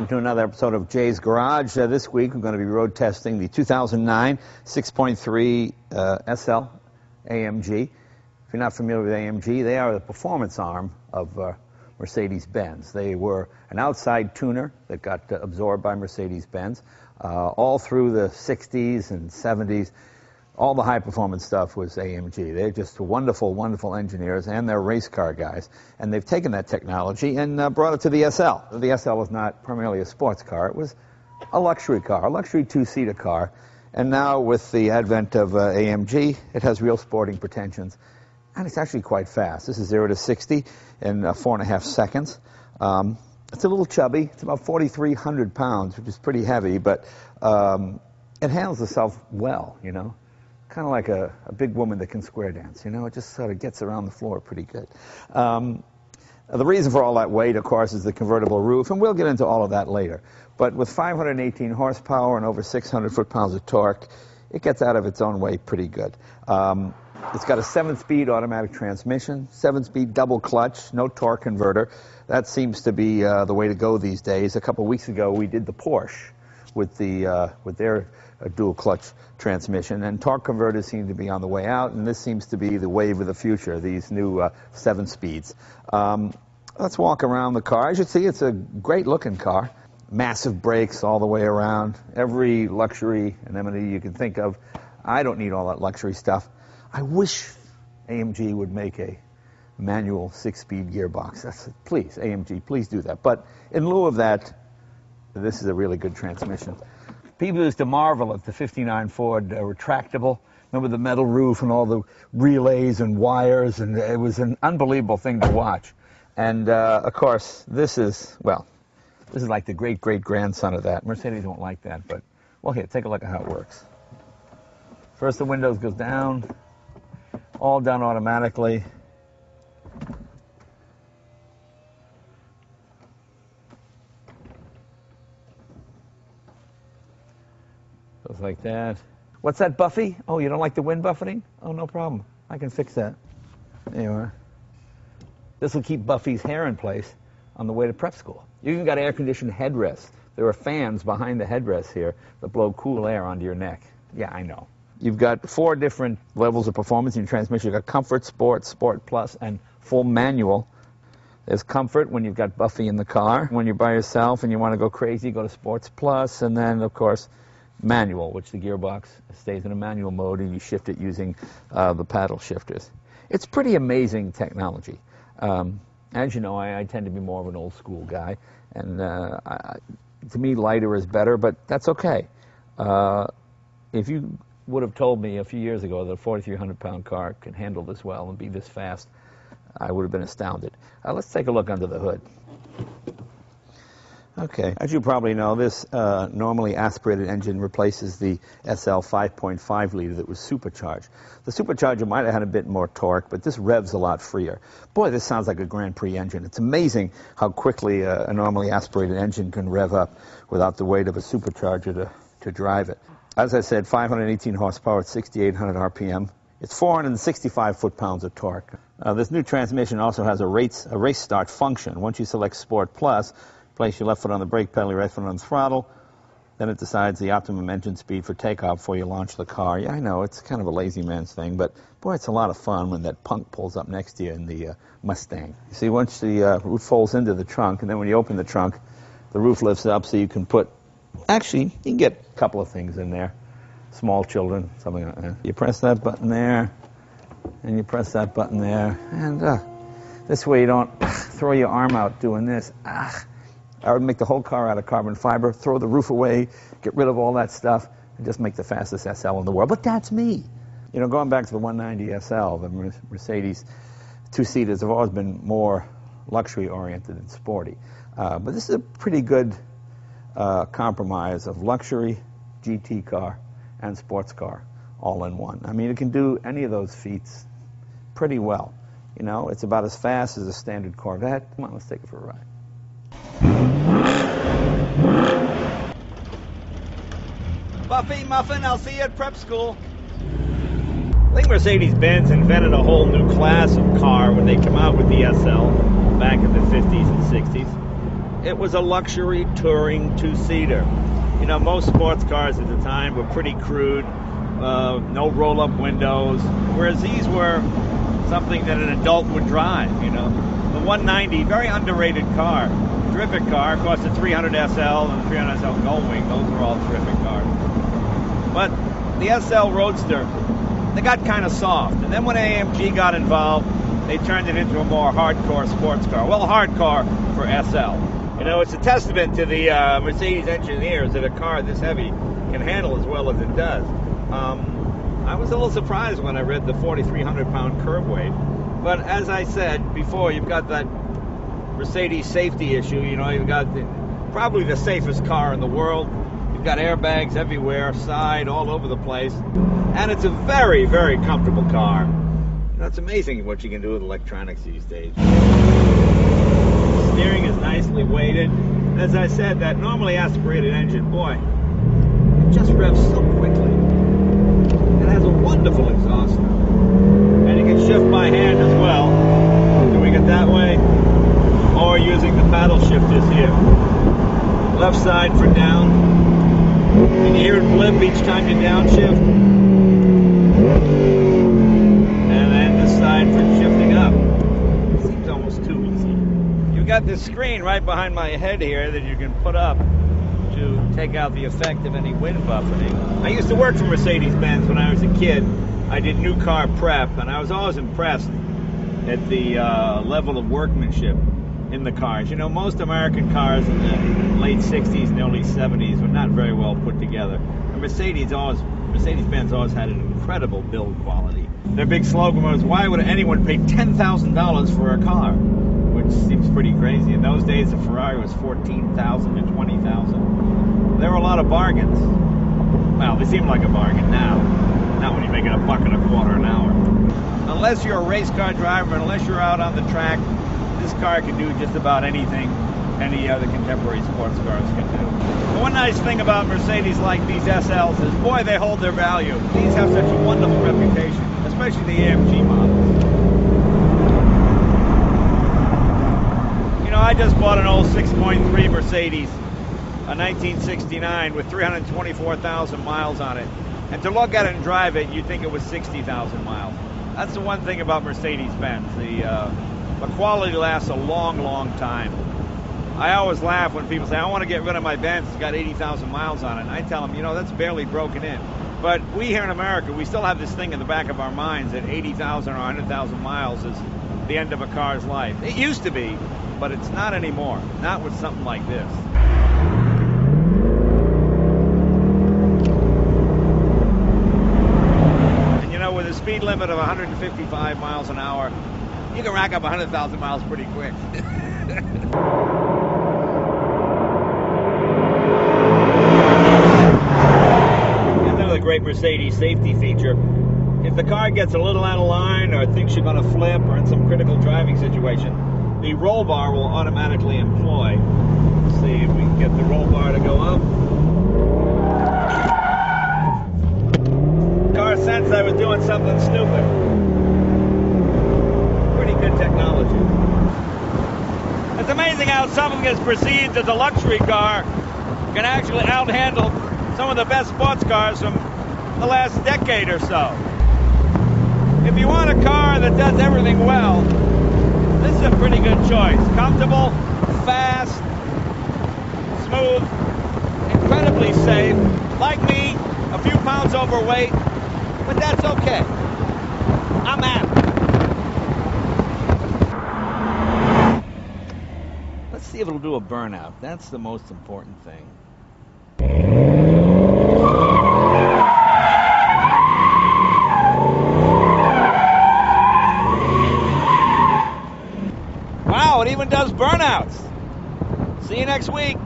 welcome to another episode of Jay's Garage. This week we're going to be road testing the 2009 6.3 SL AMG. If you're not familiar with AMG, they are the performance arm of Mercedes-Benz. They were an outside tuner that got absorbed by Mercedes-Benz. All through the 60s and 70s, all the high-performance stuff was AMG. They're just wonderful, wonderful engineers, and they're race car guys. And they've taken that technology and brought it to the SL. The SL was not primarily a sports car. It was a luxury car, a luxury two-seater car. And now with the advent of AMG, it has real sporting pretensions. And it's actually quite fast. This is 0 to 60 in 4.5 seconds. It's a little chubby. It's about 4,300 pounds, which is pretty heavy, but it handles itself well, you know. Kind of like a big woman that can square dance, you know. It just sort of gets around the floor pretty good. The reason for all that weight, of course, is the convertible roof, and we'll get into all of that later. But with 518 horsepower and over 600 foot-pounds of torque, it gets out of its own way pretty good. It's got a 7-speed automatic transmission, 7-speed double clutch, no torque converter. That seems to be the way to go these days. A couple of weeks ago, we did the Porsche with their dual clutch transmission, and torque converters seem to be on the way out, and this seems to be the wave of the future, these new 7 speeds. Let's walk around the car. As you see, it's a great looking car. Massive brakes all the way around, every luxury and amenity you can think of. I don't need all that luxury stuff. I wish AMG would make a manual 6-speed gearbox. Please, AMG, please do that. But in lieu of that, this is a really good transmission. People used to marvel at the 59 Ford retractable. Remember the metal roof and all the relays and wires, and it was an unbelievable thing to watch. And, of course, this is like the great-great-grandson of that. Mercedes won't like that, but, well, here, take a look at how it works. First, the windows goes down, all done automatically. Goes like that. What's that, Buffy? Oh, you don't like the wind buffeting? Oh, no problem. I can fix that. There you are. This will keep Buffy's hair in place on the way to prep school. You even got air-conditioned headrests. There are fans behind the headrests here that blow cool air onto your neck. Yeah, I know. You've got 4 different levels of performance in your transmission. You've got Comfort, Sport, Sport Plus, and full manual. There's Comfort when you've got Buffy in the car. When you're by yourself and you want to go crazy, go to Sports Plus, and then, of course, manual, which the gearbox stays in a manual mode, and you shift it using the paddle shifters. It's pretty amazing technology. As you know, I tend to be more of an old-school guy, and to me, lighter is better, but that's okay. If you would have told me a few years ago that a 4,300-pound car can handle this well and be this fast, I would have been astounded. Let's take a look under the hood. Okay, as you probably know, this normally aspirated engine replaces the SL 5.5 liter that was supercharged. The supercharger might have had a bit more torque, but this revs a lot freer. Boy, this sounds like a Grand Prix engine. It's amazing how quickly a normally aspirated engine can rev up without the weight of a supercharger to drive it. As I said, 518 horsepower at 6,800 RPM. It's 465 foot-pounds of torque. This new transmission also has a race start function. Once you select Sport Plus, place your left foot on the brake pedal, your right foot on the throttle, then it decides the optimum engine speed for takeoff before you launch the car. Yeah, I know, it's kind of a lazy man's thing, but boy, it's a lot of fun when that punk pulls up next to you in the Mustang. You see, once the roof folds into the trunk, and then when you open the trunk, the roof lifts up so you can put, actually, you can get a couple of things in there. Small children, something like that. You press that button there, and you press that button there, and this way you don't throw your arm out doing this. I would make the whole car out of carbon fiber, throw the roof away, get rid of all that stuff, and just make the fastest SL in the world. But that's me. You know, going back to the 190 SL, the Mercedes two-seaters have always been more luxury-oriented and sporty. But this is a pretty good compromise of luxury, GT car, and sports car all in one. I mean, it can do any of those feats pretty well. You know, it's about as fast as a standard Corvette. Come on, let's take it for a ride. Buffy, Muffin, I'll see you at prep school. I think Mercedes-Benz invented a whole new class of car when they came out with the SL back in the 50s and 60s. it was a luxury touring two-seater. You know, most sports cars at the time were pretty crude, no roll-up windows, whereas these were something that an adult would drive, you know. The 190, very underrated car, terrific car. Of course, the 300 SL and the 300 SL Gullwing, those were all terrific cars. But the SL Roadster, they got kind of soft. And then when AMG got involved, they turned it into a more hardcore sports car. Well, hardcore for SL. You know, it's a testament to the Mercedes engineers that a car this heavy can handle as well as it does. I was a little surprised when I read the 4,300 pound curb weight. But as I said before, you've got that Mercedes safety issue. You know, you've got probably the safest car in the world. You've got airbags everywhere, side, all over the place. And it's a very, very comfortable car. You know, it's amazing what you can do with electronics these days. Steering is nicely weighted. As I said, that normally aspirated engine, boy, it just revs so quickly. It has a wonderful exhaust. And you can shift by hand as well, doing it that way, or using the paddle shifters here. Left side for down. Can you hear it blip each time you downshift? And then this side for shifting up. It seems almost too easy. You've got this screen right behind my head here that you can put up to take out the effect of any wind buffeting. I used to work for Mercedes-Benz when I was a kid. I did new car prep, and I was always impressed at the level of workmanship in the cars. You know, most American cars in the late 60s and early 70s were not very well put together. And Mercedes-Benz always had an incredible build quality. Their big slogan was, why would anyone pay $10,000 for a car? Which seems pretty crazy. In those days, a Ferrari was $14,000 to $20,000. There were a lot of bargains. Well, they seem like a bargain now. Not when you're making $1.25 an hour. Unless you're a race car driver, unless you're out on the track, this car can do just about anything any other contemporary sports cars can do. The one nice thing about Mercedes like these SLs is, boy, they hold their value. These have such a wonderful reputation, especially the AMG models. You know, I just bought an old 6.3 Mercedes, a 1969 with 324,000 miles on it. And to look at it and drive it, you'd think it was 60,000 miles. That's the one thing about Mercedes-Benz. The quality lasts a long, long time. I always laugh when people say, I want to get rid of my Benz, it's got 80,000 miles on it. And I tell them, you know, that's barely broken in. But we here in America, we still have this thing in the back of our minds that 80,000 or 100,000 miles is the end of a car's life. It used to be, but it's not anymore. Not with something like this. And you know, with a speed limit of 155 miles an hour, you can rack up 100,000 miles pretty quick. Another great Mercedes safety feature. If the car gets a little out of line or thinks you're going to flip or in some critical driving situation, the roll bar will automatically employ. Let's see if we can get the roll bar to go up. The car sensed I was doing something stupid. Good technology. It's amazing how something that's perceived as a luxury car can actually outhandle some of the best sports cars from the last decade or so. If you want a car that does everything well, this is a pretty good choice. Comfortable, fast, smooth, incredibly safe. Like me, a few pounds overweight, but that's okay. I'm happy. Let's see if it'll do a burnout. That's the most important thing. Wow, it even does burnouts. See you next week.